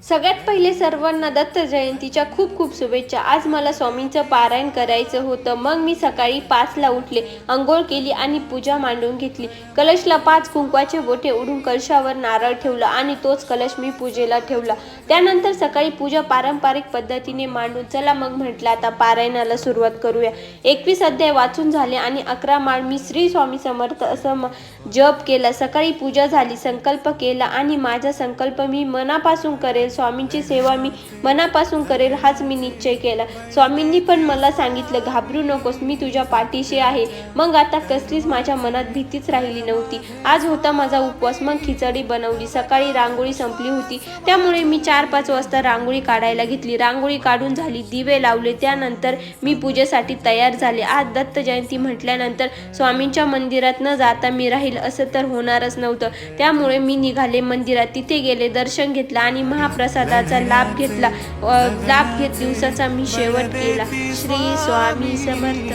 सगळ्यात पहिले सर्वांना दत्त जयंतीच्या खूप खूप शुभेच्छा। आज मला स्वामींचं पारायण करायचं होतं। मग मी सकाळी 5ला उठले, अंघोळ केली आणि पूजा मांडून घेतली। कलशला 5 कुंकवाचे बोटे ओढून कलशावर नारळ ठेवला आणि तोच कलश मी पूजेला ठेवला। त्यानंतर सकाळी पूजा पारंपरिक पद्धतीने मांडून चला मग म्हटलं आता पारायणाला सुरुवात करूया। 21 अध्याय वाचून झाले आणि 11 माळ मी श्री स्वामी समर्थ असं जप केला। सकाळी पूजा झाली, संकल्प केला आणि माझा संकल्प मी मनापासून करेल, स्वामींची सेवा मी मनापासून करेल हाच मी निश्चय केला। स्वामींनी पण मला सांगितलं, घाबरू नकोस, मी तुझ्या पाठीशी आहे। मग आता कसलीच माझ्या मनात भीतीच राहिली नव्हती। आज होता माझा उपवास। मग खिचडी बनवली। सकाळी रांगोळी संपली होती, त्यामुळे मी 4-5 वाजता रांगोळी काढायला घेतली। रांगोळी काढून झाली, दिवे लावले, त्यानंतर मी पूजेसाठी तयार झाले। आज दत्त जयंती म्हटल्यानंतर स्वामींच्या मंदिरात न जाता मी राहील असं तर होणारच नव्हतं। त्यामुळे मी निघाले मंदिरात, तिथे गेले, दर्शन घेतलं आणि महाप्रसादाचा लाभ घेत दिवसाचा मी शेवट केला। श्री स्वामी समर्थ।